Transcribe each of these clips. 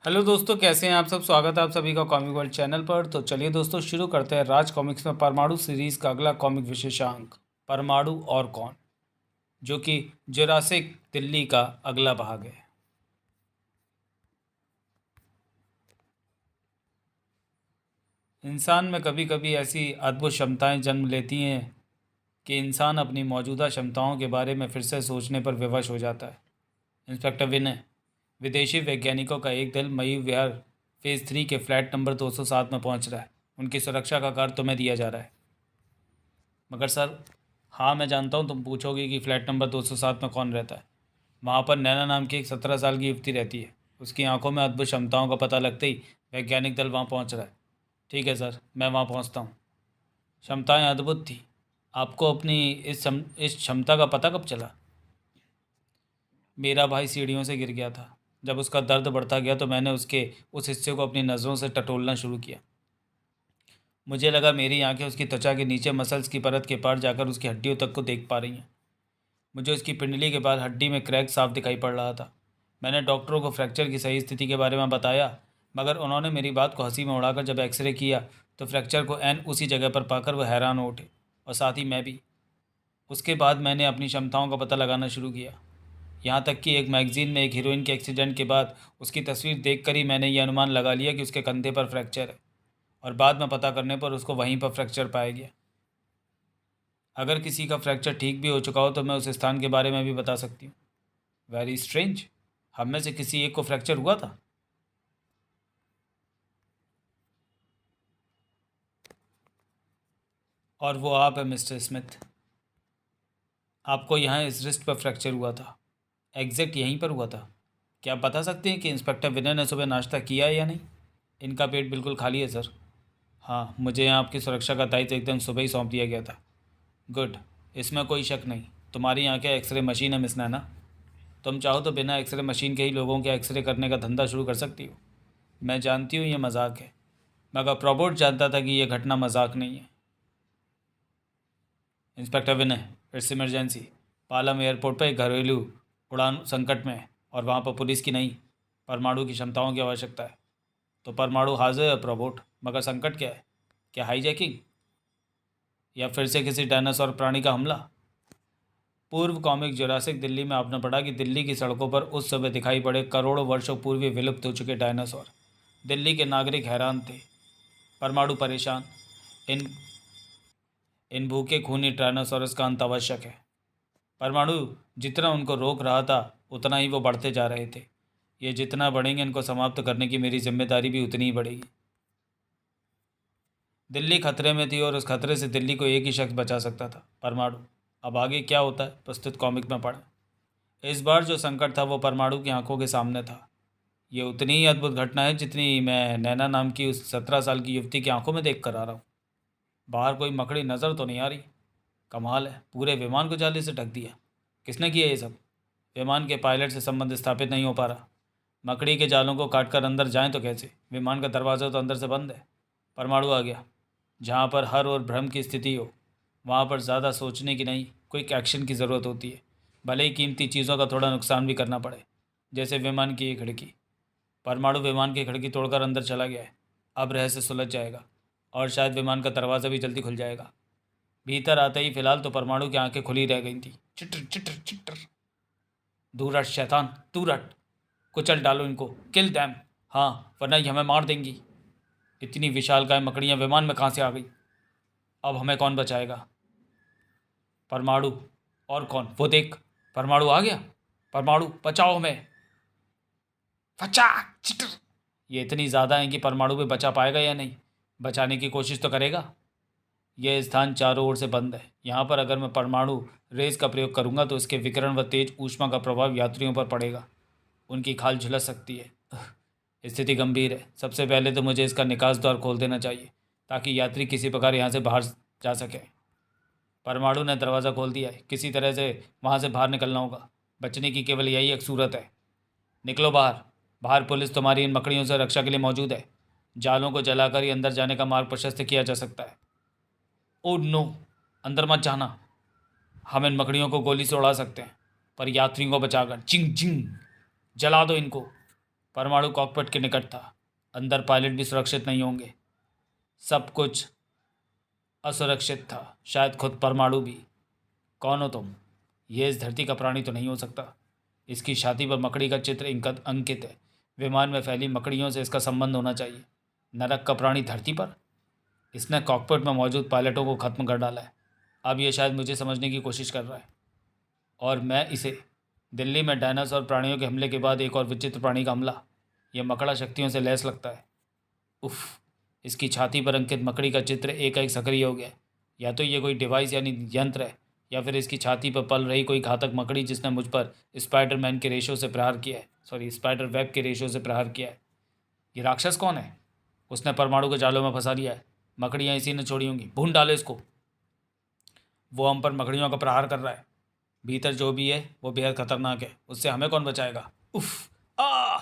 Hello दोस्तों, कैसे हैं आप सब। स्वागत है आप सभी का कॉमिक वर्ल्ड चैनल पर। तो चलिए दोस्तों, शुरू करते हैं राज कॉमिक्स में परमाणु सीरीज़ का अगला कॉमिक विशेषांक, परमाणु और कौन, जो कि जुरासिक दिल्ली का अगला भाग है। इंसान में कभी कभी ऐसी अद्भुत क्षमताएं जन्म लेती हैं कि इंसान अपनी मौजूदा क्षमताओं के बारे में फिर से सोचने पर विवश हो जाता है। इंस्पेक्टर विनय, विदेशी वैज्ञानिकों का एक दल मई विहार फेज़ 3 के फ्लैट नंबर 207 में पहुंच रहा है। उनकी सुरक्षा का कार्य तुम्हें दिया जा रहा है। मगर सर, हाँ मैं जानता हूँ तुम पूछोगे कि फ्लैट नंबर 207 में कौन रहता है। वहाँ पर नैना नाम की एक 17 साल की युवती रहती है। उसकी आंखों में अद्भुत क्षमताओं का पता लगते ही वैज्ञानिक दल वहाँ पहुँच रहा है। ठीक है सर, मैं वहाँ पहुँचता हूँ। क्षमताएं अद्भुत थी। आपको अपनी इस क्षमता का पता कब चला? मेरा भाई सीढ़ियों से गिर गया था। जब उसका दर्द बढ़ता गया तो मैंने उसके उस हिस्से को अपनी नज़रों से टटोलना शुरू किया। मुझे लगा मेरी आंखें उसकी त्वचा के नीचे मसल्स की परत के पार जाकर उसकी हड्डियों तक को देख पा रही हैं। मुझे उसकी पिंडली के बाद हड्डी में क्रैक साफ दिखाई पड़ रहा था। मैंने डॉक्टरों को फ्रैक्चर की सही स्थिति के बारे में बताया, मगर उन्होंने मेरी बात को हंसी में उड़ाकर जब एक्सरे किया तो फ्रैक्चर को एन उसी जगह पर पाकर वह हैरान हो उठे, और साथ ही मैं भी। उसके बाद मैंने अपनी क्षमताओं का पता लगाना शुरू किया। यहाँ तक कि एक मैगजीन में एक हीरोइन के एक्सीडेंट के बाद उसकी तस्वीर देखकर ही मैंने ये अनुमान लगा लिया कि उसके कंधे पर फ्रैक्चर है, और बाद में पता करने पर उसको वहीं पर फ्रैक्चर पाया गया। अगर किसी का फ्रैक्चर ठीक भी हो चुका हो तो मैं उस स्थान के बारे में भी बता सकती हूँ। Very strange. हम में से किसी एक को फ्रैक्चर हुआ था? और वो आप है मिस्टर स्मिथ। आपको यहाँ इस रिस्ट पर फ्रैक्चर हुआ था। एग्जैक्ट यहीं पर हुआ था। क्या आप बता सकते हैं कि इंस्पेक्टर विनय ने सुबह नाश्ता किया है या नहीं? इनका पेट बिल्कुल खाली है सर। हाँ, मुझे यहाँ आपकी सुरक्षा का दायित्व एकदम सुबह ही सौंप दिया गया था। गुड, इसमें कोई शक नहीं। तुम्हारी यहाँ क्या एक्सरे मशीन है मिस नैना? तुम चाहो तो बिना एक्सरे मशीन के ही लोगों के एक्सरे करने का धंधा शुरू कर सकती हो। मैं जानती हूँ ये मजाक है, मगर प्रॉबोट जानता था कि यह घटना मजाक नहीं है। Inspector Vinay, it's emergency. Palam airport पर एक घरेलू उड़ान संकट में है, और वहाँ पर पुलिस की नहीं, परमाणु की क्षमताओं की आवश्यकता है। तो परमाणु हाजिर है प्रॉबोट, मगर संकट क्या है? क्या हाईजैकिंग, या फिर से किसी डायनासोर प्राणी का हमला? पूर्व कॉमिक जुरासिक दिल्ली में आपने पढ़ा कि दिल्ली की सड़कों पर उस समय दिखाई पड़े करोड़ों वर्षों पूर्व विलुप्त हो चुके डायनासोर। दिल्ली के नागरिक हैरान थे, परमाणु परेशान। इन इन भूखे खूनी डायनासोरस का अंत आवश्यक है। परमाणु जितना उनको रोक रहा था उतना ही वो बढ़ते जा रहे थे। ये जितना बढ़ेंगे, इनको समाप्त करने की मेरी जिम्मेदारी भी उतनी ही बढ़ेगी। दिल्ली खतरे में थी और उस खतरे से दिल्ली को एक ही शख्स बचा सकता था, परमाणु। अब आगे क्या होता है प्रस्तुत कॉमिक में पढ़ें। इस बार जो संकट था वो परमाणु की आंखों के सामने था। ये उतनी ही अद्भुत घटना है जितनी मैं नैना नाम की उस 17 साल की युवती की आंखों में देख कर आ रहा हूँ। बाहर कोई मकड़ी नज़र तो नहीं आ रही। कमाल है, पूरे विमान को जाली से ढक दिया। किसने किया ये सब? विमान के पायलट से संबंध स्थापित नहीं हो पा रहा। मकड़ी के जालों को काटकर अंदर जाएं तो कैसे? विमान का दरवाज़ा तो अंदर से बंद है। परमाणु आ गया। जहाँ पर हर और भ्रम की स्थिति हो, वहाँ पर ज़्यादा सोचने की नहीं, क्विक एक्शन की ज़रूरत होती है। भले ही कीमती चीज़ों का थोड़ा नुकसान भी करना पड़े, जैसे विमान की ये खिड़की। परमाणु विमान की खिड़की तोड़कर अंदर चला गया है। अब रहस्य सुलझ जाएगा, और शायद विमान का दरवाज़ा भी जल्दी खुल जाएगा। भीतर आते ही फिलहाल तो परमाणु की आंखें खुली रह गई थी। Cheater cheater cheater. दूर हट शैतान, दूर हट। कुचल डालो इनको, किल दैम। हाँ, वरना ये हमें मार देंगी। इतनी विशालकाय मकड़ियाँ विमान में कहाँ से आ गई? अब हमें कौन बचाएगा? परमाणु। और कौन? वो देख, परमाणु आ गया। परमाणु बचाओ हमें। फचाक चिटर। ये इतनी ज़्यादा है कि परमाणु भी बचा पाएगा या नहीं? बचाने की कोशिश तो करेगा। यह स्थान चारों ओर से बंद है। यहाँ पर अगर मैं परमाणु रेस का प्रयोग करूँगा तो इसके विकिरण व तेज ऊष्मा का प्रभाव यात्रियों पर पड़ेगा। उनकी खाल झुलस सकती है। स्थिति गंभीर है। सबसे पहले तो मुझे इसका निकास द्वार खोल देना चाहिए, ताकि यात्री किसी प्रकार यहाँ से बाहर जा सके। परमाणु ने दरवाज़ा खोल दिया है। किसी तरह से वहाँ से बाहर निकलना होगा। बचने की केवल यही एक सूरत है। निकलो बाहर। बाहर पुलिस तुम्हारी इन मकड़ियों से रक्षा के लिए मौजूद है। जालों को जलाकर ही अंदर जाने का मार्ग प्रशस्त किया जा सकता है। ओह नो, अंदर मत जाना। हम इन मकड़ियों को गोली से उड़ा सकते हैं, पर यात्रियों को बचाकर। चिंग चिंग, जला दो इनको। परमाणु कॉकपिट के निकट था। अंदर पायलट भी सुरक्षित नहीं होंगे। सब कुछ असुरक्षित था, शायद खुद परमाणु भी। कौन हो तुम? ये इस धरती का प्राणी तो नहीं हो सकता। इसकी छाती पर मकड़ी का चित्र अंकित है। विमान में फैली मकड़ियों से इसका संबंध होना चाहिए। नरक का प्राणी धरती पर? इसने कॉकपिट में मौजूद पायलटों को ख़त्म कर डाला है। अब ये शायद मुझे समझने की कोशिश कर रहा है, और मैं इसे। दिल्ली में डायनासोर प्राणियों के हमले के बाद एक और विचित्र प्राणी का हमला। यह मकड़ा शक्तियों से लैस लगता है। उफ! इसकी छाती पर अंकित मकड़ी का चित्र एकाएक सक्रिय हो गया। या तो ये कोई डिवाइस यानी यंत्र है, या फिर इसकी छाती पर पल रही कोई घातक मकड़ी जिसने मुझ पर स्पाइडरमैन के रेशों से प्रहार किया है। स्पाइडर वेब के रेशों से प्रहार किया है। ये राक्षस कौन है? उसने परमाणु के जालों में फंसा लिया है। मकड़ियाँ इसी ने छोड़ी होंगी। भून डालो इसको। वो हम पर मकड़ियों का प्रहार कर रहा है। भीतर जो भी है वो बेहद खतरनाक है। उससे हमें कौन बचाएगा? उफ! आ!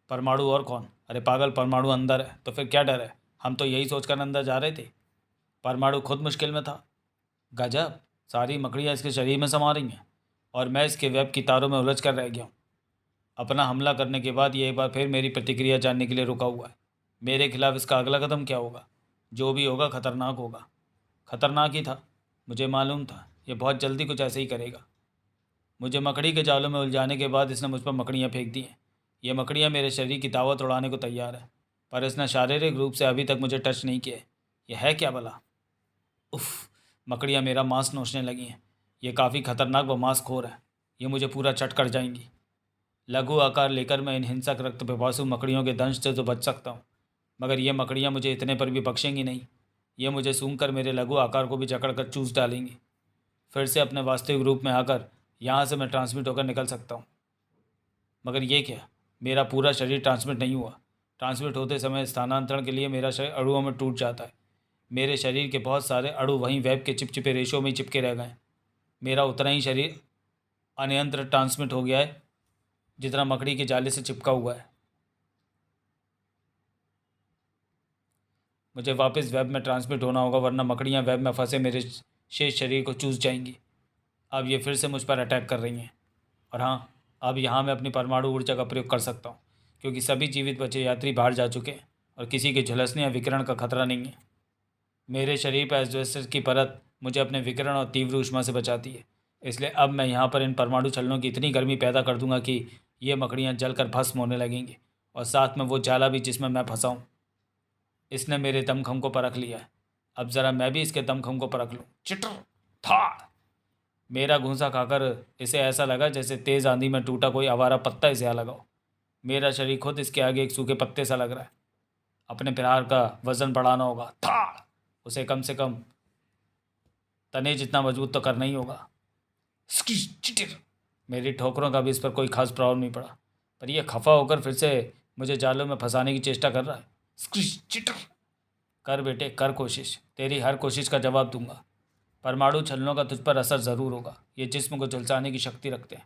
परमाणु और कौन? अरे पागल, परमाणु अंदर है तो फिर क्या डर है? हम तो यही सोचकर अंदर जा रहे थे। परमाणु खुद मुश्किल में था। गजब! सारी मकड़ियाँ इसके शरीर में समा रही हैं और मैं इसके वेब की तारों में उलझ कर रह गया हूँ। अपना हमला करने के बाद ये एक बार फिर मेरी प्रतिक्रिया जानने के लिए रुका हुआ है। मेरे खिलाफ इसका अगला कदम क्या होगा? जो भी होगा खतरनाक होगा। खतरनाक ही था, मुझे मालूम था। ये बहुत जल्दी कुछ ऐसे ही करेगा। मुझे मकड़ी के जालों में उलझाने के बाद इसने मुझ पर मकड़ियाँ फेंक दी हैं। ये मकड़ियाँ मेरे शरीर की दावत उड़ाने को तैयार है, पर इसने शारीरिक रूप से अभी तक मुझे टच नहीं किया। यह है क्या भला? उफ! मकड़ियाँ मेरा मांस नोचने लगी हैं। ये काफ़ी खतरनाक व मांसखोर है। ये मुझे पूरा चट कर जाएंगी। लघु आकार लेकर मैं इन हिंसक रक्त पिपासु मकड़ियों के दंश से तो बच सकता हूँ, मगर ये मकड़ियाँ मुझे इतने पर भी बख्शेंगी नहीं। ये मुझे सूंघकर मेरे लघु आकार को भी जकड़ कर चूस डालेंगी। फिर से अपने वास्तविक रूप में आकर यहाँ से मैं ट्रांसमिट होकर निकल सकता हूँ। मगर ये क्या? मेरा पूरा शरीर ट्रांसमिट नहीं हुआ। ट्रांसमिट होते समय स्थानांतरण के लिए मेरा शरीर अणुओं में टूट जाता है। मेरे शरीर के बहुत सारे अणु वहीं वेब के चिपचिपे रेशों में ही चिपके रह गए। मेरा उतना ही शरीर अनियंत्रित ट्रांसमिट हो गया है जितना मकड़ी के जाले से चिपका हुआ है। मुझे वापस वेब में ट्रांसमिट होना होगा, वरना मकड़ियाँ वेब में फंसे मेरे शेष शरीर को चूस जाएंगी। अब ये फिर से मुझ पर अटैक कर रही हैं। और हाँ, अब यहाँ मैं अपनी परमाणु ऊर्जा का प्रयोग कर सकता हूँ, क्योंकि सभी जीवित बचे यात्री बाहर जा चुके हैं और किसी के झुलसने या विकिरण का खतरा नहीं है। मेरे शरीर पर एस्बेस्टस की परत मुझे अपने विकिरण और तीव्र ऊष्मा से बचाती है। इसलिए अब मैं यहाँ पर इन परमाणु छलनों की इतनी गर्मी पैदा कर दूंगा कि ये मकड़ियाँ जलकर भस्म होने लगेंगी, और साथ में वो जाला भी जिसमें मैं फंसा हूँ। इसने मेरे दमखम को परख लिया है। अब ज़रा मैं भी इसके दमखम को परख लूँ। चिटर था। मेरा घूंसा खाकर इसे ऐसा लगा जैसे तेज़ आंधी में टूटा कोई आवारा पत्ता इसे आ लगाओ। मेरा शरीर खुद इसके आगे एक सूखे पत्ते सा लग रहा है। अपने प्रहार का वजन बढ़ाना होगा। था। उसे कम से कम तने जितना मजबूत तो करना ही होगा। चिटर। मेरी ठोकरों का भी इस पर कोई खास प्रभाव नहीं पड़ा, पर यह खफा होकर फिर से मुझे जालों में फंसाने की चेष्टा कर रहा है। चिटर। कर बेटे, कर कोशिश। तेरी हर कोशिश का जवाब दूंगा। परमाणु छलनों का तुझ पर असर ज़रूर होगा। ये जिस्म को झुलसाने की शक्ति रखते हैं।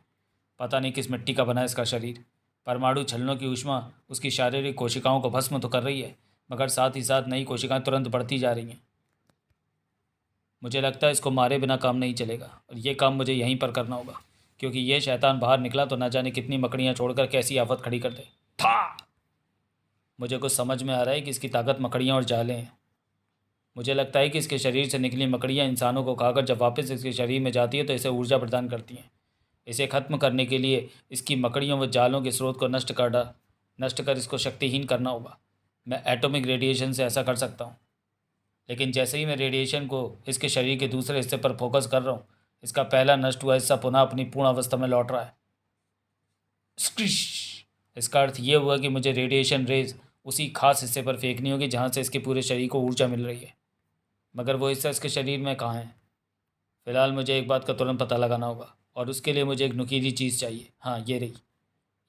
पता नहीं किस मिट्टी का बना है इसका शरीर। परमाणु छलनों की ऊष्मा उसकी शारीरिक कोशिकाओं को भस्म तो कर रही है, मगर साथ ही साथ नई कोशिकाएं तुरंत बढ़ती जा रही हैं। मुझे लगता है इसको मारे बिना काम नहीं चलेगा, और ये काम मुझे यहीं पर करना होगा, क्योंकि ये शैतान बाहर निकला तो न जाने कितनी मकड़ियाँ छोड़कर कैसी आफत खड़ी कर दे। था। मुझे कुछ समझ में आ रहा है कि इसकी ताकत मकड़ियाँ और जाले हैं। मुझे लगता है कि इसके शरीर से निकली मकड़ियाँ इंसानों को खाकर जब वापस इसके शरीर में जाती है तो इसे ऊर्जा प्रदान करती हैं। इसे ख़त्म करने के लिए इसकी मकड़ियों व जालों के स्रोत को नष्ट कर इसको शक्तिहीन करना होगा। मैं एटॉमिक रेडिएशन से ऐसा कर सकता हूँ, लेकिन जैसे ही मैं रेडिएशन को इसके शरीर के दूसरे हिस्से पर फोकस कर रहा हूँ, इसका पहला नष्ट हुआ हिस्सा पुनः अपनी पूर्ण अवस्था में लौट रहा है। स्क्रिश। इसका अर्थ ये हुआ कि मुझे रेडिएशन रेज उसी खास हिस्से पर फेंकनी होगी जहाँ से इसके पूरे शरीर को ऊर्जा मिल रही है, मगर वो हिस्सा इसके शरीर में कहाँ है? फ़िलहाल मुझे एक बात का तुरंत पता लगाना होगा, और उसके लिए मुझे एक नुकीली चीज़ चाहिए। हाँ, ये रही।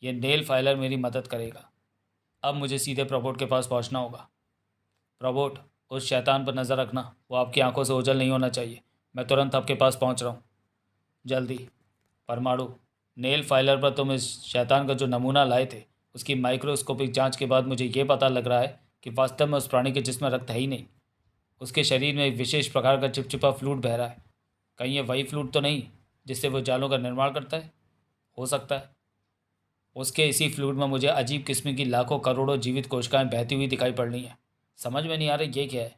ये नेल फाइलर मेरी मदद करेगा। अब मुझे सीधे प्रॉबोट के पास पहुँचना होगा। प्रॉबोट, उस शैतान पर नज़र रखना। वो आपकी आंखों से ओझल नहीं होना चाहिए। मैं तुरंत आपके पास पहुँच रहा हूँ, जल्दी। परमाणु, नेल फाइलर पर तुम इस शैतान का जो नमूना लाए थे, उसकी माइक्रोस्कोपिक जांच के बाद मुझे ये पता लग रहा है कि वास्तव में उस प्राणी के जिस्म में रक्त है ही नहीं। उसके शरीर में एक विशेष प्रकार का चिपचिपा फ्लूइड बह रहा है। कहीं ये वही फ्लूइड तो नहीं जिससे वो जालों का निर्माण करता है? हो सकता है। उसके इसी फ्लूइड में मुझे अजीब किस्म की लाखों करोड़ों जीवित कोशिकाएं बहती हुई दिखाई पड़ रही हैं। समझ में नहीं आ रही ये क्या है।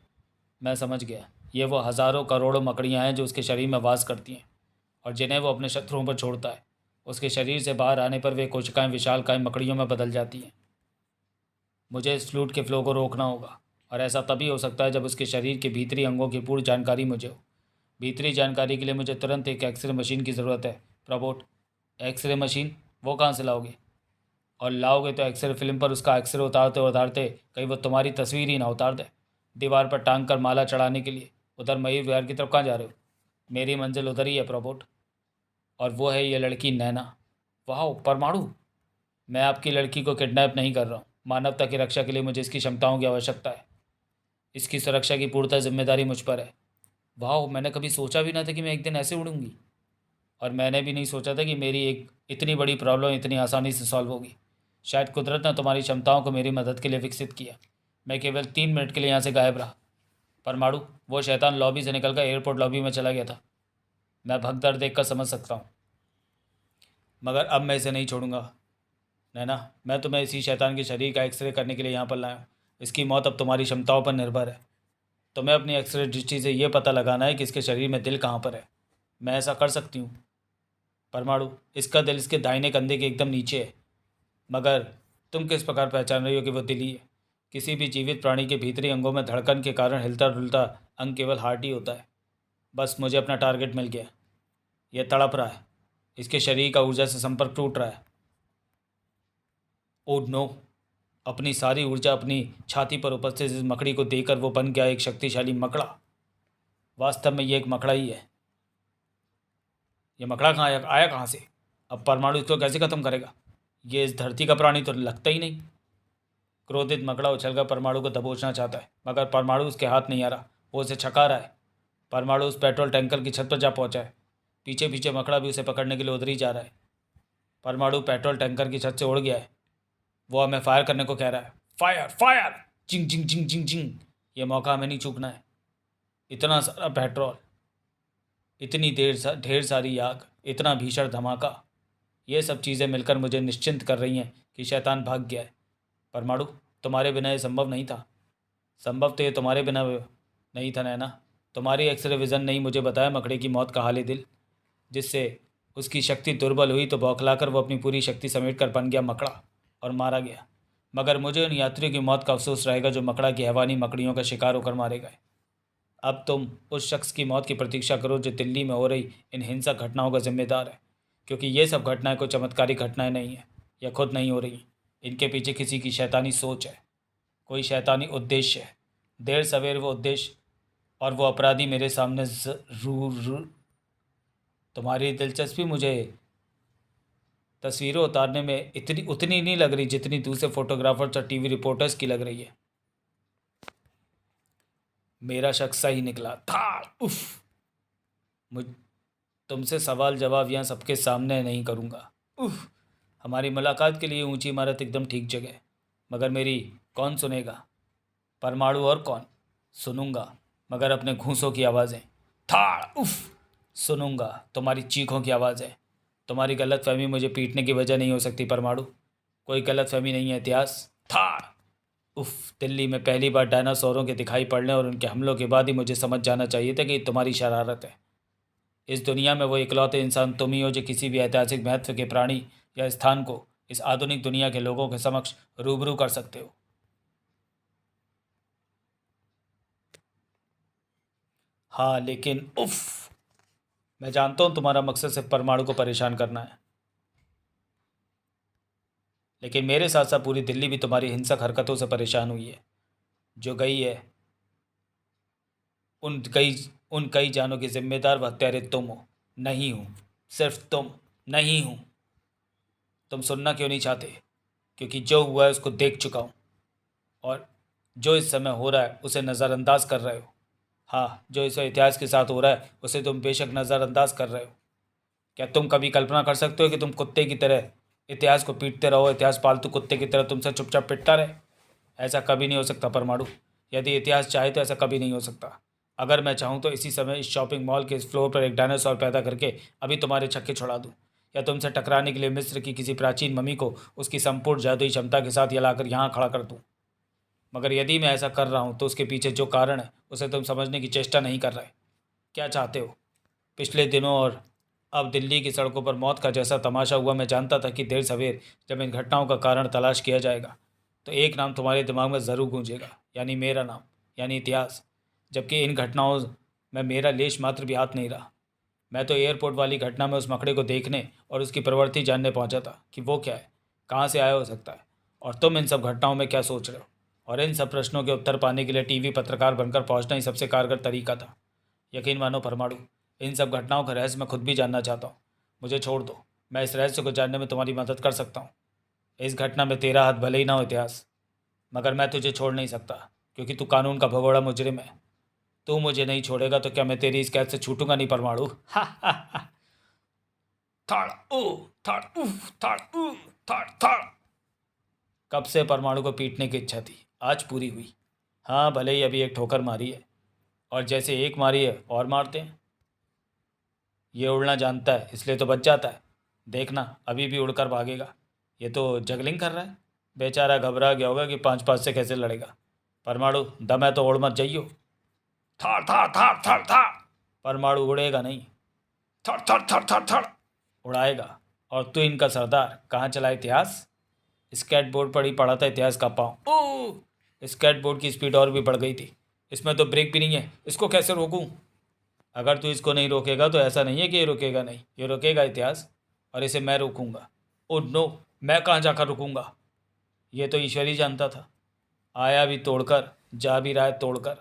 मैं समझ गया, ये वो हज़ारों करोड़ों मकड़ियाँ हैं जो उसके शरीर में वास करती हैं और जिन्हें वो अपने शत्रुओं पर छोड़ता है। उसके शरीर से बाहर आने पर वे कोशिकाएं विशालकाय मकड़ियों में बदल जाती हैं। मुझे इस फ्लूइड के फ्लो को रोकना होगा और ऐसा तभी हो सकता है जब उसके शरीर के भीतरी अंगों की पूरी जानकारी मुझे हो। भीतरी जानकारी के लिए मुझे तुरंत एक एक्सरे मशीन की ज़रूरत है। प्रबोट, एक्सरे मशीन वो कहाँ से लाओगे? और लाओगे तो एक्सरे फिल्म पर उसका एक्सरे उतारते उतारते कहीं वो तुम्हारी तस्वीर ही ना उतार दे। दीवार पर टांग कर माला चढ़ाने के लिए उधर मयूर विहार की तरफ कहाँ जा रहे हो? मेरी मंजिल उधर ही है प्रबोट, और वो है ये लड़की नैना। वाह परमाणु, मैं आपकी लड़की को किडनैप नहीं कर रहा हूँ। मानवता की रक्षा के लिए मुझे इसकी क्षमताओं की आवश्यकता है। इसकी सुरक्षा की पूर्णतः जिम्मेदारी मुझ पर है। वाह, मैंने कभी सोचा भी ना था कि मैं एक दिन ऐसे उड़ूंगी, और मैंने भी नहीं सोचा था कि मेरी एक इतनी बड़ी प्रॉब्लम इतनी आसानी से सॉल्व होगी। शायद कुदरत ने तुम्हारी क्षमताओं को मेरी मदद के लिए विकसित किया। मैं केवल 3 मिनट के लिए यहाँ से गायब रहा। परमाणु, वो शैतान लॉबी से निकलकर एयरपोर्ट लॉबी में चला गया था। मैं भगदड़ देख कर समझ सकता हूँ, मगर अब मैं इसे नहीं छोड़ूंगा। नैना, मैं तुम्हें इसी शैतान के शरीर का एक्सरे करने के लिए यहाँ पर लाया हूँ। इसकी मौत अब तुम्हारी क्षमताओं पर निर्भर है। तुम्हें अपनी एक्सरे दृष्टि से यह पता लगाना है कि इसके शरीर में दिल कहाँ पर है। मैं ऐसा कर सकती हूँ परमाणु, इसका दिल इसके दाहिने कंधे के एकदम नीचे है। मगर तुम किस प्रकार पहचान रही हो कि वो दिल ही है? किसी भी जीवित प्राणी के भीतरी अंगों में धड़कन के कारण हिलता डुलता अंग केवल हार्ट ही होता है। बस मुझे अपना टारगेट मिल गया। यह तड़प रहा है, इसके शरीर का ऊर्जा से संपर्क टूट रहा है। ओह नो, अपनी सारी ऊर्जा अपनी छाती पर उपस्थित इस मकड़ी को देकर वो बन गया एक शक्तिशाली मकड़ा। वास्तव में ये एक मकड़ा ही है। ये मकड़ा कहाँ आया कहाँ से? अब परमाणु इसको कैसे ख़त्म करेगा? ये इस धरती का प्राणी तो लगता ही नहीं। क्रोधित मकड़ा उछलकर परमाणु को दबोचना चाहता है, मगर परमाणु उसके हाथ नहीं आ रहा। वो उसे छका रहा है। परमाणु उस पेट्रोल टैंकर की छत पर जा पहुंचा है। पीछे पीछे मकड़ा भी उसे पकड़ने के लिए उधर ही जा रहा है। परमाणु पेट्रोल टैंकर की छत से उड़ गया है। वो हमें फायर करने को कह रहा है। फायर फायर, चिंग चिंग चिंग चिंग चिंग। ये मौका हमें नहीं चूकना है। इतना सारा पेट्रोल, इतनी ढेर सारी आग, इतना भीषण धमाका, ये सब चीज़ें मिलकर मुझे निश्चिंत कर रही हैं कि शैतान भाग गया है। परमाणु, तुम्हारे बिना ये संभव नहीं था। संभव तो ये तुम्हारे बिना नहीं था नैना। तुम्हारी एक्सरे विज़न ने ही मुझे बताया मकड़े की मौत का हाल दिल, जिससे उसकी शक्ति दुर्बल हुई तो बौखलाकर वो अपनी पूरी शक्ति समेट कर बन गया मकड़ा और मारा गया। मगर मुझे उन यात्रियों की मौत का अफसोस रहेगा जो मकड़ा की हैवानी मकड़ियों का शिकार होकर मारे गए। अब तुम उस शख्स की मौत की प्रतीक्षा करो जो दिल्ली में हो रही इन हिंसक घटनाओं का जिम्मेदार है, क्योंकि ये सब घटनाएं कोई चमत्कारी घटनाएं नहीं हैं या खुद नहीं हो रही। इनके पीछे किसी की शैतानी सोच है, कोई शैतानी उद्देश्य है। देर सवेर वो उद्देश्य और वो अपराधी मेरे सामने ज़रूर। तुम्हारी दिलचस्पी मुझे तस्वीरें उतारने में इतनी उतनी नहीं लग रही जितनी दूसरे फोटोग्राफर्स और टीवी रिपोर्टर्स की लग रही है। मेरा शक सही निकला था। उफ, मुझ तुमसे सवाल जवाब यहाँ सबके सामने नहीं करूँगा। उफ, हमारी मुलाकात के लिए ऊंची इमारत एकदम ठीक जगह है, मगर मेरी कौन सुनेगा? परमाणु और कौन? सुनूंगा, मगर अपने घूंसों की आवाज़ें। था उफ, सुनूंगा तुम्हारी चीखों की आवाज़ें। तुम्हारी गलतफहमी मुझे पीटने की वजह नहीं हो सकती परमाणु। कोई गलतफहमी नहीं है इतिहास। था उफ, दिल्ली में पहली बार डायनासोरों के दिखाई पड़ने और उनके हमलों के बाद ही मुझे समझ जाना चाहिए था कि तुम्हारी शरारत है। इस दुनिया में वो इकलौते इंसान तुम ही हो जो किसी भी ऐतिहासिक महत्व के प्राणी या स्थान को इस आधुनिक दुनिया के लोगों के समक्ष रूबरू कर सकते हो। हाँ लेकिन उफ, मैं जानता हूँ तुम्हारा मकसद सिर्फ परमाणु को परेशान करना है, लेकिन मेरे साथ साथ पूरी दिल्ली भी तुम्हारी हिंसक हरकतों से परेशान हुई है। जो गई है उन कई उन कई जानों के जिम्मेदार व हत्यारे तुम हो। नहीं हूँ, सिर्फ तुम। नहीं हूँ। तुम सुनना क्यों नहीं चाहते? क्योंकि जो हुआ है उसको देख चुका हूँ, और जो इस समय हो रहा है उसे नज़रअंदाज कर रहे हो। हाँ, जो इस इतिहास के साथ हो रहा है उसे तुम बेशक नज़रअंदाज कर रहे हो। क्या तुम कभी कल्पना कर सकते हो कि तुम कुत्ते की तरह इतिहास को पीटते रहो, इतिहास पालतू कुत्ते की तरह तुमसे चुपचाप पिटता रहे? ऐसा कभी नहीं हो सकता परमाणु। यदि इतिहास चाहे तो ऐसा कभी नहीं हो सकता। अगर मैं चाहूँ तो इसी समय इस शॉपिंग मॉल के इस फ्लोर पर एक डायनासोर पैदा करके अभी तुम्हारे छक्के छुड़ा दूँ। या तुमसे टकराने के लिए मिस्र की किसी प्राचीन मम्मी को उसकी संपूर्ण जादुई क्षमता के साथ लाकर यहाँ खड़ा कर दूँ। मगर यदि मैं ऐसा कर रहा हूँ तो उसके पीछे जो कारण है उसे तुम समझने की चेष्टा नहीं कर रहे। क्या चाहते हो? पिछले दिनों और अब दिल्ली की सड़कों पर मौत का जैसा तमाशा हुआ, मैं जानता था कि देर सवेर जब इन घटनाओं का कारण तलाश किया जाएगा तो एक नाम तुम्हारे दिमाग में ज़रूर गूंजेगा, यानी मेरा नाम, यानी इतिहास। जबकि इन घटनाओं में मेरा लेश मात्र भी हाथ नहीं रहा। मैं तो एयरपोर्ट वाली घटना में उस मकड़े को देखने और उसकी प्रवृत्ति जानने पहुंचा था कि वो क्या है, कहाँ से आया हो सकता है, और तुम इन सब घटनाओं में क्या सोच रहे हो। और इन सब प्रश्नों के उत्तर पाने के लिए टीवी पत्रकार बनकर पहुंचना ही सबसे कारगर तरीका था। यकीन मानो परमाणु, इन सब घटनाओं का रहस्य मैं खुद भी जानना चाहता हूँ। मुझे छोड़ दो, मैं इस रहस्य को जानने में तुम्हारी मदद कर सकता हूँ। इस घटना में तेरा हाथ भले ही ना हो इतिहास, मगर मैं तुझे छोड़ नहीं सकता, क्योंकि तू कानून का भगोड़ा मुजरिम है। तू मुझे नहीं छोड़ेगा तो क्या मैं तेरी इस कैद से छूटूंगा नहीं परमाणु। हा हा हा। थड़ ऊ थड़ उफ थड़ ऊ थड़ थड़। कब से परमाणु को पीटने की इच्छा थी, आज पूरी हुई। हाँ, भले ही अभी एक ठोकर मारी है, और जैसे एक मारी है और मारते हैं। ये उड़ना जानता है इसलिए तो बच जाता है। देखना, अभी भी उड़कर भागेगा। ये तो जगलिंग कर रहा है। बेचारा घबरा गया होगा कि 5-5 से कैसे लड़ेगा। परमाणु, दम है तो उड़ मत जाइयो। थड़ थड़ थड़ थड़ थड़। परमाणु उड़ेगा नहीं, थड़ थड़ थड़ थड़ थड़ उड़ाएगा। और तू इनका सरदार कहाँ चला इतिहास? स्केटबोर्ड पर ही पड़ा था इतिहास का पाँव। ओह! स्केटबोर्ड की स्पीड और भी बढ़ गई थी। इसमें तो ब्रेक भी नहीं है, इसको कैसे रोकूं? अगर तू इसको नहीं रोकेगा तो ऐसा नहीं है कि ये रुकेगा नहीं, ये रुकेगा इतिहास, और इसे मैं रोकूंगा। ओ नो, मैं कहाँ जाकर रुकूंगा? ये तो ईश्वर ही जानता था। आया भी तोड़कर, जा भी रहा है तोड़कर।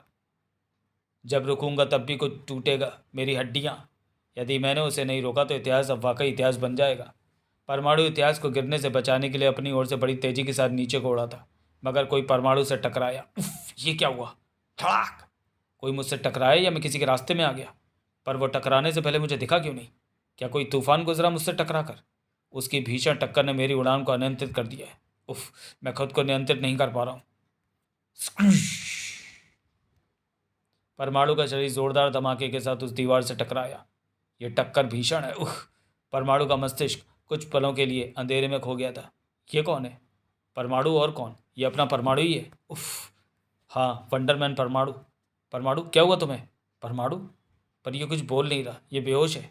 जब रुकूंगा तब भी कुछ टूटेगा, मेरी हड्डियाँ। यदि मैंने उसे नहीं रोका तो इतिहास अब वाकई इतिहास बन जाएगा। परमाणु इतिहास को गिरने से बचाने के लिए अपनी ओर से बड़ी तेजी के साथ नीचे को उड़ा था, मगर कोई परमाणु से टकराया। उफ, ये क्या हुआ? धड़ाक! कोई मुझसे टकराया या मैं किसी के रास्ते में आ गया? पर वो टकराने से पहले मुझे दिखा क्यों नहीं? क्या कोई तूफान गुजरा मुझसे टकरा कर? उसकी भीषण टक्कर ने मेरी उड़ान को अनियंत्रित कर दिया है। उफ, मैं खुद को नियंत्रित नहीं कर पा रहा हूँ। परमाणु का शरीर जोरदार धमाके के साथ उस दीवार से टकराया। यह टक्कर भीषण है। उह! परमाणु का मस्तिष्क कुछ पलों के लिए अंधेरे में खो गया था। ये कौन है? परमाणु और कौन? ये अपना परमाणु ही है। उफ! हाँ, वंडरमैन परमाणु। परमाणु, क्या हुआ तुम्हें? परमाणु, पर ये कुछ बोल नहीं रहा, ये बेहोश है।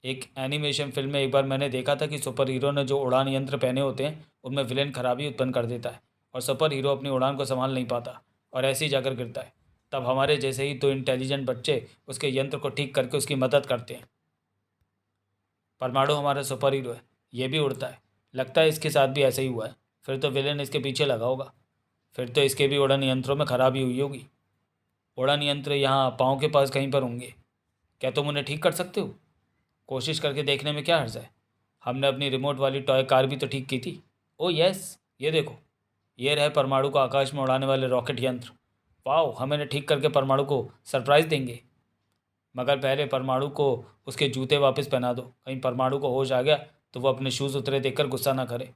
एक एनिमेशन फिल्म में एक बार मैंने देखा था कि सुपर हीरो ने जो उड़ान यंत्र पहने होते हैं उनमें विलेन खराबी उत्पन्न कर देता है, और सुपर हीरो अपनी उड़ान को संभाल नहीं पाता और ऐसे ही जाकर गिरता है। तब हमारे जैसे ही 2 इंटेलिजेंट बच्चे उसके यंत्र को ठीक करके उसकी मदद करते हैं। परमाणु हमारा सुपर हीरो है, ये भी उड़ता है। लगता है इसके साथ भी ऐसा ही हुआ है। फिर तो विलेन इसके पीछे लगा होगा। फिर तो इसके भी उड़ान यंत्रों में खराबी हुई होगी। उड़ान यंत्र यहाँ पाँव के पास कहीं पर होंगे। क्या तुम उन्हें ठीक कर सकते हो? कोशिश करके देखने में क्या हर्ज है? हमने अपनी रिमोट वाली टॉय कार भी तो ठीक की थी। ओ यस, ये देखो, ये रहे परमाणु को आकाश में उड़ाने वाले रॉकेट यंत्र। वाह, हम इन्हें ठीक करके परमाणु को सरप्राइज़ देंगे। मगर पहले परमाणु को उसके जूते वापस पहना दो। कहीं परमाणु को होश आ गया तो वो अपने शूज़ उतरे देखकर गुस्सा ना करे।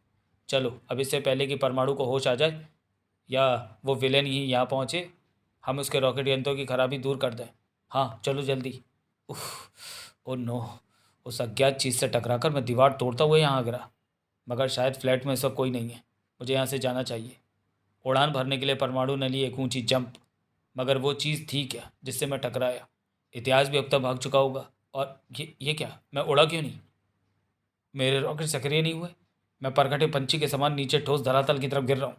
चलो, अब इससे पहले कि परमाणु को होश आ जाए या वो विलेन ही यहाँ पहुँचे, हम उसके रॉकेट यंत्रों की खराबी दूर कर दें। हाँ चलो जल्दी। उफ! Oh no! उस अज्ञात चीज़ से टकराकर मैं दीवार तोड़ता हुआ यहाँ गिरा। मगर शायद फ्लैट में इस वक्त कोई नहीं है। मुझे यहाँ से जाना चाहिए। उड़ान भरने के लिए परमाणु ने ली एक ऊंची जंप। मगर वो चीज़ थी क्या जिससे मैं टकराया? इतिहास भी अब तक भाग चुका होगा। और ये क्या, मैं उड़ा क्यों नहीं? मेरे रॉकेट सक्रिय नहीं हुए। मैं परखटे पंछी के समान नीचे ठोस धरातल की तरफ गिर रहा हूँ।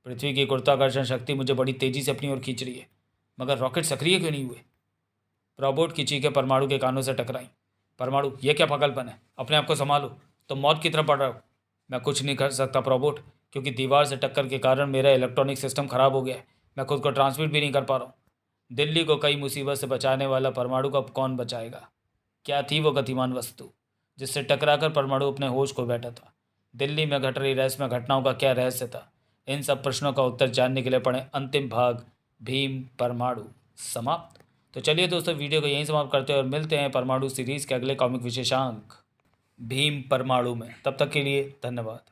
पृथ्वी की गुरुत्वाकर्षण शक्ति मुझे बड़ी तेज़ी से अपनी ओर खींच रही है, मगर रॉकेट सक्रिय क्यों नहीं हुए? रोबोट की चीखें परमाणु के कानों से टकराई। परमाणु, ये क्या पागलपन है? अपने आप को संभालो, तुम मौत की तरफ बढ़ रहे हो। मैं कुछ नहीं कर सकता रोबोट, क्योंकि दीवार से टक्कर के कारण मेरा इलेक्ट्रॉनिक सिस्टम खराब हो गया है। मैं खुद को ट्रांसमिट भी नहीं कर पा रहा हूँ। दिल्ली को कई मुसीबत से बचाने वाला परमाणु को अब कौन बचाएगा? क्या थी वो गतिमान वस्तु जिससे टकराकर परमाणु अपने होश खो बैठा था? दिल्ली में घट रही रहस्यमय घटनाओं का क्या रहस्य था? इन सब प्रश्नों का उत्तर जानने के लिए पढ़ें अंतिम भाग, भीम परमाणु, समाप्त। तो चलिए दोस्तों, वीडियो को यहीं समाप्त करते हैं और मिलते हैं परमाणु सीरीज़ के अगले कॉमिक विशेषांक भीम परमाणु में। तब तक के लिए धन्यवाद।